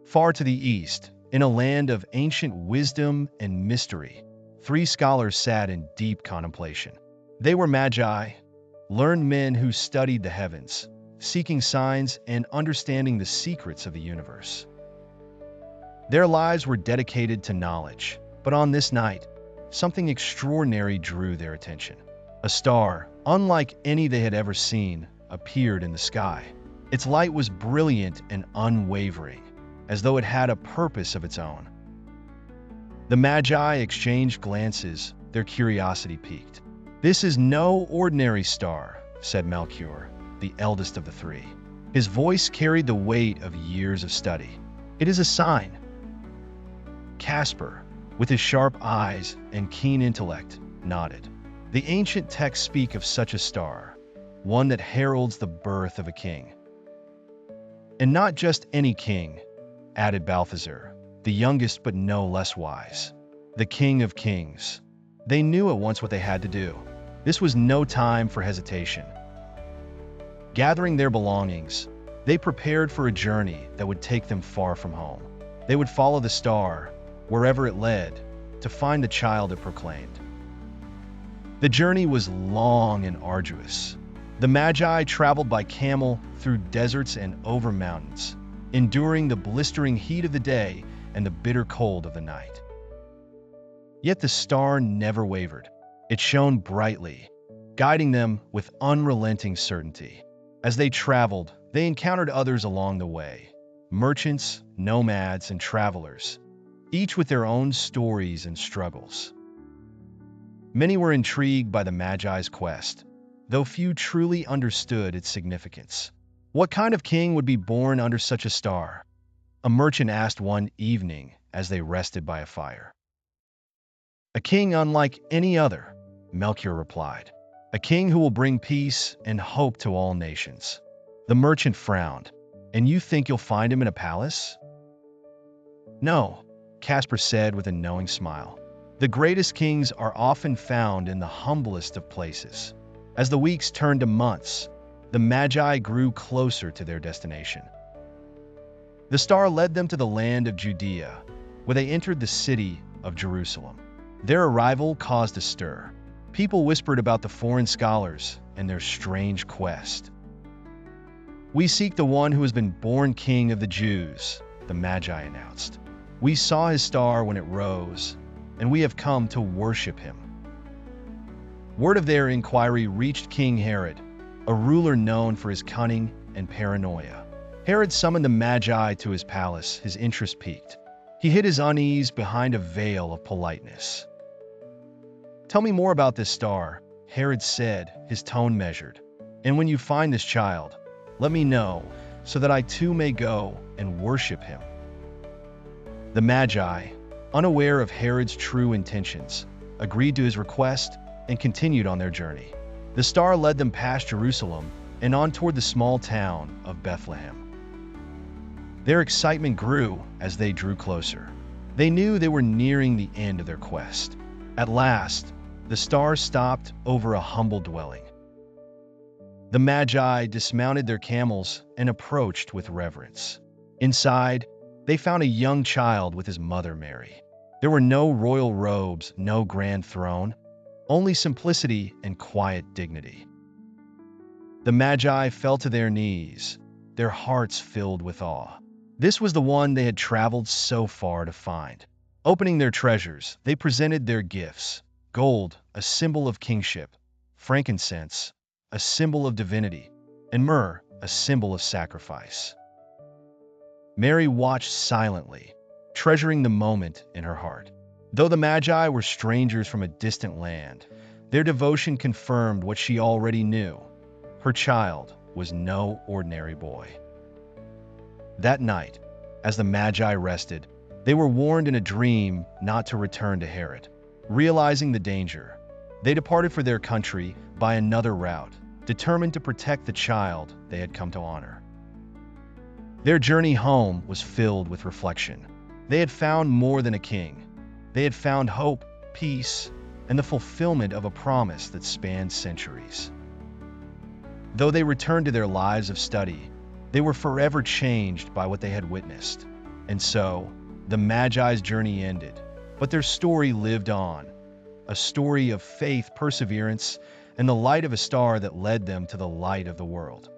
Far to the east, in a land of ancient wisdom and mystery, three scholars sat in deep contemplation. They were magi, learned men who studied the heavens, seeking signs and understanding the secrets of the universe. Their lives were dedicated to knowledge, but on this night, something extraordinary drew their attention. A star, unlike any they had ever seen, appeared in the sky. Its light was brilliant and unwavering, as though it had a purpose of its own. The Magi exchanged glances, their curiosity piqued. "This is no ordinary star," said Melchior, the eldest of the three. His voice carried the weight of years of study. "It is a sign." Caspar, with his sharp eyes and keen intellect, nodded. "The ancient texts speak of such a star, one that heralds the birth of a king." "And not just any king," added Balthazar, the youngest but no less wise. "The King of Kings." They knew at once what they had to do. This was no time for hesitation. Gathering their belongings, they prepared for a journey that would take them far from home. They would follow the star, wherever it led, to find the child it proclaimed. The journey was long and arduous. The Magi traveled by camel through deserts and over mountains, enduring the blistering heat of the day and the bitter cold of the night. Yet the star never wavered. It shone brightly, guiding them with unrelenting certainty. As they traveled, they encountered others along the way, merchants, nomads, and travelers, each with their own stories and struggles. Many were intrigued by the Magi's quest, though few truly understood its significance. What kind of king would be born under such a star? A merchant asked one evening as they rested by a fire. "A king unlike any other," Melchior replied. "A king who will bring peace and hope to all nations." The merchant frowned. "And you think you'll find him in a palace?" "No," Caspar said with a knowing smile. "The greatest kings are often found in the humblest of places." As the weeks turned to months, the Magi grew closer to their destination. The star led them to the land of Judea, where they entered the city of Jerusalem. Their arrival caused a stir. People whispered about the foreign scholars and their strange quest. "We seek the one who has been born king of the Jews," the Magi announced. "We saw his star when it rose, and we have come to worship him." Word of their inquiry reached King Herod, a ruler known for his cunning and paranoia. Herod summoned the Magi to his palace, his interest piqued. He hid his unease behind a veil of politeness. "Tell me more about this star," Herod said, his tone measured. "And when you find this child, let me know, so that I too may go and worship him." The Magi, unaware of Herod's true intentions, agreed to his request and continued on their journey. The star led them past Jerusalem and on toward the small town of Bethlehem. Their excitement grew as they drew closer. They knew they were nearing the end of their quest. At last, the star stopped over a humble dwelling. The Magi dismounted their camels and approached with reverence. Inside, they found a young child with his mother Mary. There were no royal robes, no grand throne, only simplicity and quiet dignity. The Magi fell to their knees, their hearts filled with awe. This was the one they had traveled so far to find. Opening their treasures, they presented their gifts: gold, a symbol of kingship; frankincense, a symbol of divinity; and myrrh, a symbol of sacrifice. Mary watched silently, treasuring the moment in her heart. Though the Magi were strangers from a distant land, their devotion confirmed what she already knew. Her child was no ordinary boy. That night, as the Magi rested, they were warned in a dream not to return to Herod. Realizing the danger, they departed for their country by another route, determined to protect the child they had come to honor. Their journey home was filled with reflection. They had found more than a king. They had found hope, peace, and the fulfillment of a promise that spanned centuries. Though they returned to their lives of study, they were forever changed by what they had witnessed. And so, the Magi's journey ended, but their story lived on, a story of faith, perseverance, and the light of a star that led them to the light of the world.